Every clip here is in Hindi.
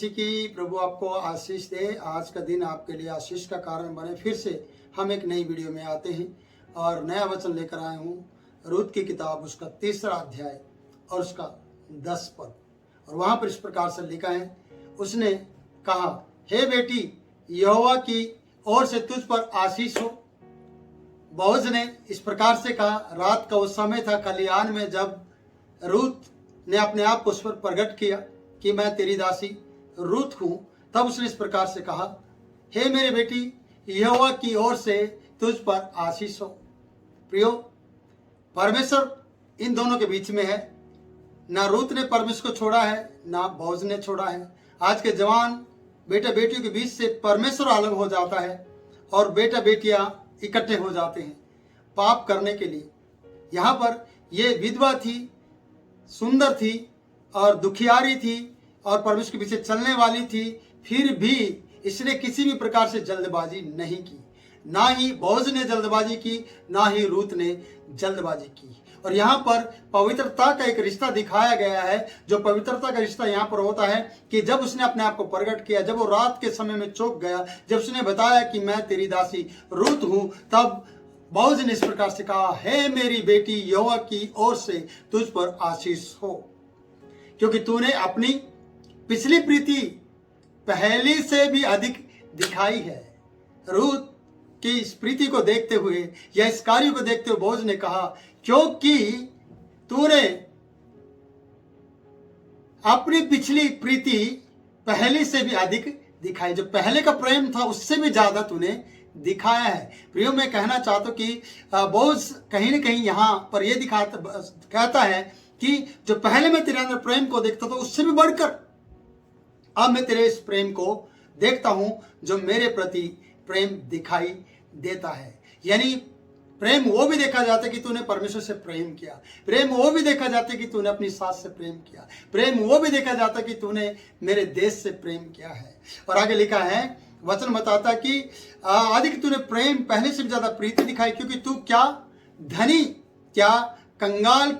मसीह की प्रभु आपको आशीष दे। आज का दिन आपके लिए आशीष का कारण बने। फिर से हम एक नई वीडियो में आते हैं और नया वचन लेकर आए हूँ रूत की किताब, उसका 3रा अध्याय और उसका 10 पद। और वहाँ पर इस प्रकार से लिखा है, उसने कहा, हे बेटी, यहोवा की ओर से तुझ पर आशीष हो। बोअज ने इस प्रकार से कहा। रात का वो समय था खलिहान में, जब रूत ने अपने आप को उस पर प्रकट किया कि मैं तेरी दासी रूत हूं। तब उसने इस प्रकार से कहा, हे मेरी बेटी, यहोवा की ओर से तुझ पर आशीष हो। प्रियो, परमेश्वर इन दोनों के बीच में है। ना रूत ने परमेश्वर को छोड़ा है, ना बोअज ने छोड़ा है। आज के जवान बेटा बेटियों के बीच से परमेश्वर अलग हो जाता है और बेटा बेटियां इकट्ठे हो जाते हैं पाप करने के लिए। यहाँ पर ये विधवा थी, सुंदर थी और दुखियारी थी और परमेश्वर के पीछे चलने वाली थी, फिर भी इसने किसी भी प्रकार से जल्दबाजी नहीं की। ना ही बोअज ने जल्दबाजी की, ना ही रूत ने जल्दबाजी की। और यहाँ पर पवित्रता का एक रिश्ता दिखाया गया है। जो पवित्रता का रिश्ता यहाँ पर होता है कि जब उसने अपने आप को प्रकट किया, जब वो रात के समय में चौंक गया, जब उसने बताया कि मैं तेरी दासी रूत हूं, तब बोअज ने इस प्रकार से कहा, हे मेरी बेटी, यहोवा की ओर से तुझ पर आशीष हो, क्योंकि तूने अपनी पिछली प्रीति पहली से भी अधिक दिखाई है। रूत की इस प्रीति को देखते हुए या इस कार्य को देखते हुए बोअज ने कहा, क्योंकि तूने अपनी पिछली प्रीति पहले से भी अधिक दिखाई, जो पहले का प्रेम था उससे भी ज्यादा तूने दिखाया है। प्रियो, मैं कहना चाहता हूं कि बोअज कहीं ना कहीं यहाँ पर यह कहता है कि जो पहले मैं तेरे अंदर प्रेम को देखता था, उससे भी बढ़कर अब मैं तेरे इस प्रेम को देखता हूं जो मेरे प्रति प्रेम दिखाई देता है। यानी प्रेम वो भी देखा जाता है कि तूने परमेश्वर से प्रेम किया, प्रेम वो भी देखा जाता है कि तूने अपनी सास से प्रेम किया, प्रेम वो भी देखा जाता है कि तूने मेरे देश से प्रेम किया है। और आगे लिखा है, वचन बताता कि अधिक तूने प्रेम पहले से भी ज्यादा प्रीति दिखाई, क्योंकि तू क्या धनी, क्या कंगाल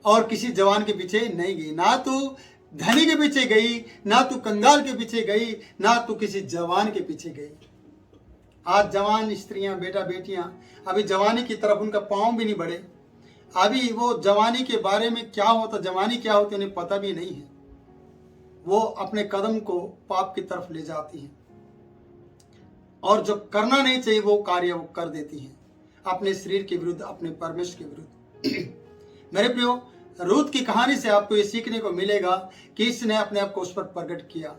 और किसी जवान के पीछे नहीं गई। ना तू धनी के पीछे गई, ना तू कंगाल के पीछे गई, ना तू किसी जवान के पीछे गई। आज जवान स्त्रियां, बेटा बेटियां अभी जवानी की तरफ उनका पांव भी नहीं बढ़े। अभी वो जवानी के बारे में क्या होता, जवानी क्या होती, उन्हें पता भी नहीं है। वो अपने कदम को पाप की तरफ ले जाती हैं और जो करना नहीं चाहिए वो कार्य वो कर देती हैं, अपने शरीर के विरुद्ध, अपने परमेश्वर के विरुद्ध। मेरे प्रियो, रूत की कहानी से आपको ये सीखने को मिलेगा कि इसने अपने आप को उस पर प्रकट किया।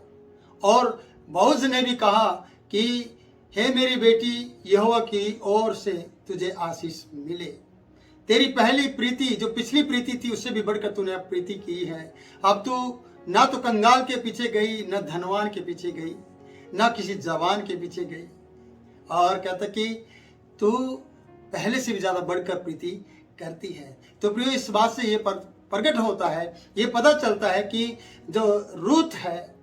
और बोअज ने भी कहा कि हे मेरी बेटी, यहोवा की ओर से तुझे आशीष मिले। तेरी पहली प्रीति, जो पिछली प्रीति थी, उससे भी बढ़कर तूने अब प्रीति की है। अब तू ना तो कंगाल के पीछे गई, न धनवान के पीछे गई, ना किसी जवान के पीछे गई। और कहता कि तू पहले से भी ज्यादा बढ़कर प्रीति करती है। तो प्रियो, इस बात से ये प्रकट होता है, ये पता चलता है कि जो रूत है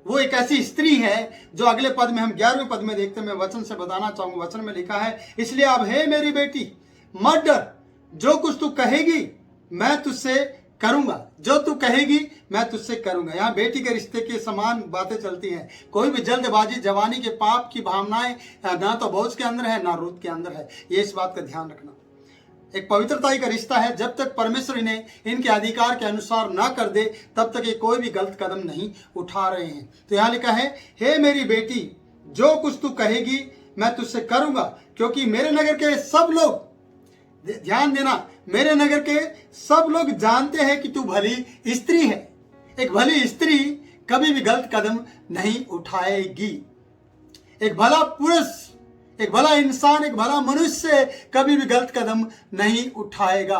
वो एक ऐसी स्त्री है जो अगले पद में, हम 11वें पद में देखते हैं। मैं वचन से बताना चाहूंगा। वचन में लिखा है, इसलिए अब हे मेरी बेटी, मत डर, जो कुछ तू कहेगी मैं तुझसे करूंगा, जो तू कहेगी मैं तुझसे करूंगा। यहाँ बेटी के रिश्ते के समान बातें चलती हैं। कोई भी जल्दबाजी, जवानी के पाप की भावनाएं ना तो बोअज के अंदर है, ना रूत के अंदर है। ये इस बात का ध्यान रखना। एक पवित्रता का रिश्ता है। जब तक परमेश्वर इन्हें इनके अधिकार के अनुसार ना कर दे, तब तक ये कोई भी गलत कदम नहीं उठा रहे हैं। तो यहाँ लिखा है, हे मेरी बेटी, जो कुछ तू कहेगी मैं तुझसे करूंगा, क्योंकि मेरे नगर के सब लोग, ध्यान देना, मेरे नगर के सब लोग जानते हैं कि तू भली स्त्री है। एक भली स्त्री कभी भी गलत कदम नहीं उठाएगी। एक भला पुरुष, एक भला इंसान, एक भला मनुष्य कभी भी गलत कदम नहीं उठाएगा,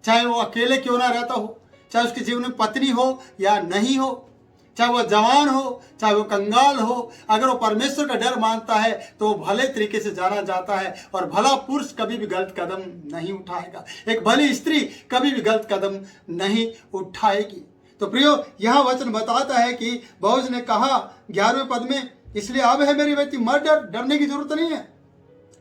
चाहे वो अकेले क्यों ना रहता हो, चाहे उसके जीवन में पत्नी हो या नहीं हो, चाहे वो जवान हो, चाहे वो कंगाल हो। अगर वो परमेश्वर का डर मानता है तो वो भले तरीके से जाना जाता है। और भला पुरुष कभी भी गलत कदम नहीं उठाएगा। एक भली स्त्री कभी भी गलत कदम नहीं उठाएगी। तो प्रियो, यहाँ वचन बताता है कि बोअज ने कहा 11वें पद में, इसलिए अब है मेरी बेटी, मत डर, डरने की जरूरत नहीं है,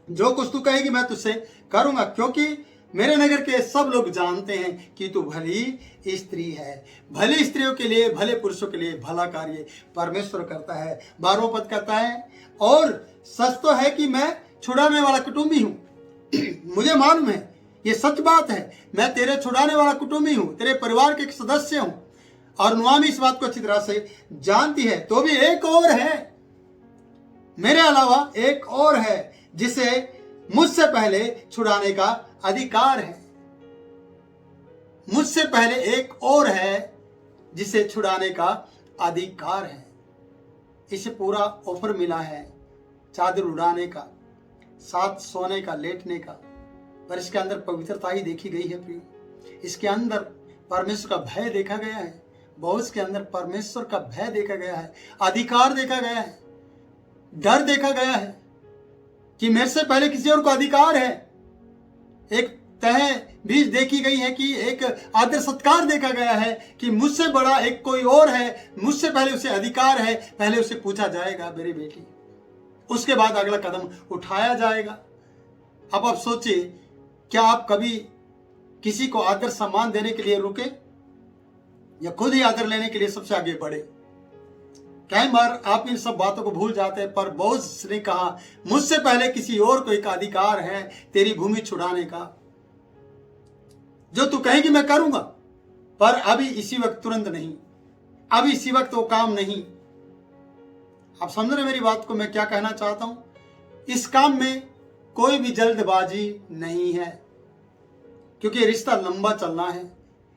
जो कुछ तू कहेगी मैं तुझसे करूंगा, क्योंकि मेरे नगर के सब लोग जानते हैं कि तू भली स्त्री है। भली स्त्रियों के लिए, भले पुरुषों के लिए भला कार्य परमेश्वर करता है। 12वां पद कहता है, और सच तो है कि मैं छुड़ाने वाला कुटुंबी हूं। मुझे मालूम है, ये सच बात है, मैं तेरे छुड़ाने वाला कुटुंबी हूं, तेरे परिवार के एक सदस्य हूं। और नुआमी इस बात को अच्छी तरह से जानती है। तो भी एक और है, मेरे अलावा एक और है जिसे मुझसे पहले छुड़ाने का अधिकार है। मुझसे पहले एक और है जिसे छुड़ाने का अधिकार है। इसे पूरा ऑफर मिला है चादर उड़ाने का, साथ सोने का, लेटने का, पर इसके अंदर पवित्रता ही देखी गई है प्रिय। इसके अंदर परमेश्वर का भय देखा गया है। बहुत के अंदर परमेश्वर का भय देखा गया है, अधिकार देखा गया है, डर देखा गया है कि मेरे से पहले किसी और को अधिकार है। एक तह बीज देखी गई है कि एक आदर सत्कार देखा गया है कि मुझसे बड़ा एक कोई और है, मुझसे पहले उसे अधिकार है, पहले उसे पूछा जाएगा मेरी बेटी, उसके बाद अगला कदम उठाया जाएगा। अब आप सोचिए, क्या आप कभी किसी को आदर सम्मान देने के लिए रुके या खुद ही आदर लेने के लिए सबसे आगे बढ़े? कई बार आप इन सब बातों को भूल जाते हैं, पर बोअज ने कहा मुझसे पहले किसी और को एक अधिकार है तेरी भूमि छुड़ाने का। जो तू कहेगी मैं करूंगा, पर अभी इसी वक्त तुरंत नहीं, अभी इसी वक्त वो काम नहीं। आप समझ रहे मेरी बात को, मैं क्या कहना चाहता हूं? इस काम में कोई भी जल्दबाजी नहीं है, क्योंकि ये रिश्ता लंबा चलना है।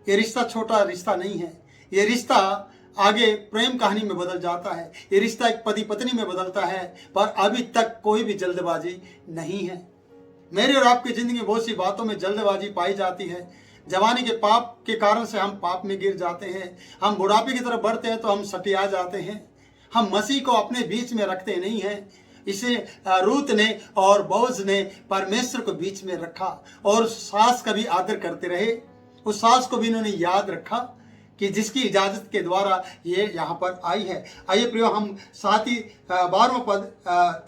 ये रिश्ता छोटा रिश्ता नहीं है। ये रिश्ता आगे प्रेम कहानी में बदल जाता है। ये रिश्ता एक पति पत्नी में बदलता है, पर अभी तक कोई भी जल्दबाजी नहीं है। मेरी और आपकी जिंदगी में बहुत सी बातों में जल्दबाजी पाई जाती है। जवानी के पाप के कारण से हम पाप में गिर जाते हैं। हम बुढ़ापे की तरफ बढ़ते हैं तो हम सटिया जाते हैं। हम मसीह को अपने बीच में रखते नहीं हैं। इसे रूत ने और बोअज ने परमेश्वर को बीच में रखा और सास का भी आदर करते रहे। उस सास को भी इन्होंने याद रखा कि जिसकी इजाजत के द्वारा ये यहाँ पर आई है। आइए प्रियो, हम साथ ही 12वां पद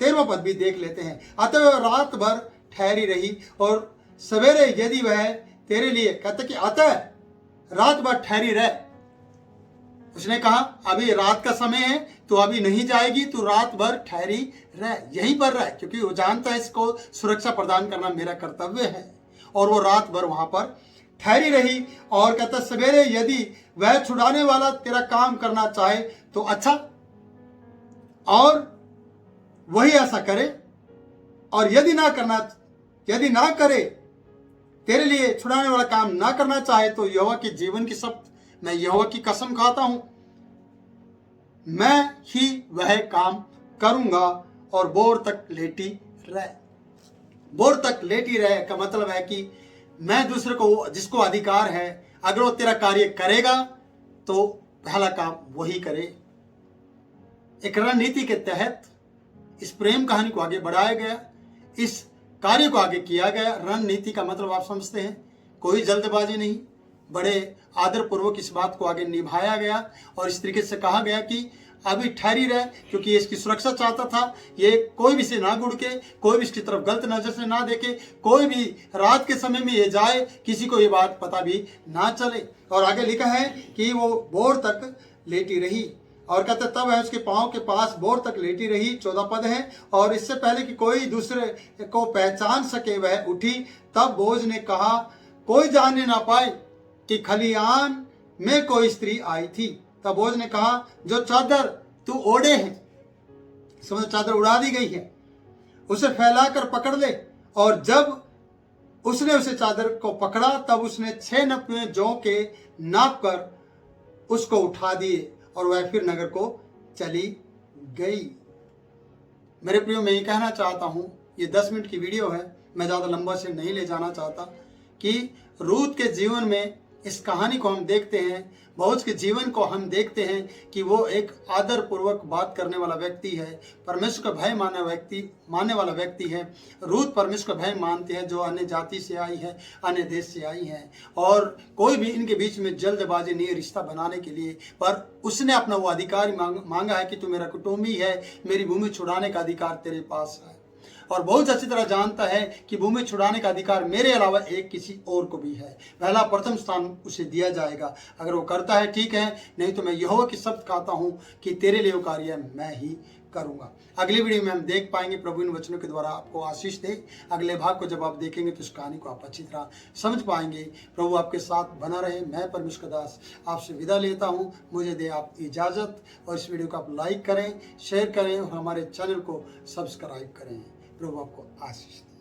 13वां पद भी देख लेते हैं। अतः वह रात भर ठहरी रही और सवेरे यदि वह तेरे लिए, कहते कि अतः रात भर ठहरी रह। उसने कहा अभी रात का समय है, तो अभी नहीं जाएगी, तू रात भर ठहरी रह, यहीं पर रह, क्योंकि वो जानता है इसको सुरक्षा प्रदान करना मेरा कर्तव्य है। और वो रात भर वहां पर ठहरी रही और कहता सवेरे यदि वह छुड़ाने वाला तेरा काम करना चाहे तो अच्छा, और वही ऐसा करे, और यदि ना करे, तेरे लिए छुड़ाने वाला काम ना करना चाहे, तो यहोवा के जीवन की शपथ, मैं यहोवा की कसम खाता हूं, मैं ही वह काम करूंगा। और बोर तक लेटी रह। बोर तक लेटी रह का मतलब है कि मैं दूसरे को, जिसको अधिकार है, अगर वो तेरा कार्य करेगा तो पहला काम वही करे। एक रणनीति के तहत इस प्रेम कहानी को आगे बढ़ाया गया, इस कार्य को आगे किया गया। रणनीति का मतलब आप समझते हैं, कोई जल्दबाजी नहीं, बड़े आदर पूर्वक इस बात को आगे निभाया गया। और इस तरीके से कहा गया कि अभी ठहरी रहे, क्योंकि ये इसकी सुरक्षा चाहता था। ये कोई भी इसे ना गुड़के, कोई भी इसकी तरफ गलत नजर से ना देखे, कोई भी रात के समय में ये जाए, किसी को ये बात पता भी ना चले। और आगे लिखा है कि वो बोर तक लेटी रही, और कहते तब है उसके पांव के पास बोर तक लेटी रही। 14 पद है, और इससे पहले कि कोई दूसरे को पहचान सके वह उठी। तब बोअज ने कहा कोई जानने ना पाए कि खलिहान में कोई स्त्री आई थी। तब बोअज ने कहा जो चादर तू ओढ़े है, समझ चादर उड़ा दी गई है, उसे फैलाकर पकड़ ले। और जब उसने उसे चादर को पकड़ा, तब उसने 6 नपुए जौ के नाप कर उसको उठा दिए, और वह फिर नगर को चली गई। मेरे प्रियो, मैं ये कहना चाहता हूं, ये 10 मिनट की वीडियो है, मैं ज्यादा लंबा से नहीं ले जाना चाहता, कि रूत के जीवन में इस कहानी को हम देखते हैं, बोअज के जीवन को हम देखते हैं कि वो एक आदर पूर्वक बात करने वाला व्यक्ति है, परमेश्वर का भय मानने वाला व्यक्ति है। रूत परमेश्वर का भय मानते हैं, जो अन्य जाति से आई है, अन्य देश से आई है, और कोई भी इनके बीच में जल्दबाजी नहीं है रिश्ता बनाने के लिए, पर उसने अपना वो अधिकार मांगा है कि तू मेरा कुटुंबी है, मेरी भूमि छुड़ाने का अधिकार तेरे पास है। और बहुत अच्छी तरह जानता है कि भूमि छुड़ाने का अधिकार मेरे अलावा एक किसी और को भी है। पहला प्रथम स्थान उसे दिया जाएगा। अगर वो करता है ठीक है, नहीं तो मैं यहोवा की शब्द खाता हूँ कि तेरे लिए वो कार्य मैं ही करूंगा। अगली वीडियो में हम देख पाएंगे प्रभु इन वचनों के द्वारा आपको आशीष दे। अगले भाग को जब आप देखेंगे तो इस कहानी को आप अच्छी तरह समझ पाएंगे। प्रभु आपके साथ बना रहे। मैं परमेश्वर का दास आपसे विदा लेता हूं। मुझे दे आप इजाजत, और इस वीडियो को आप लाइक करें, शेयर करें और हमारे चैनल को सब्सक्राइब करें। प्रभु आपको आशीष दे।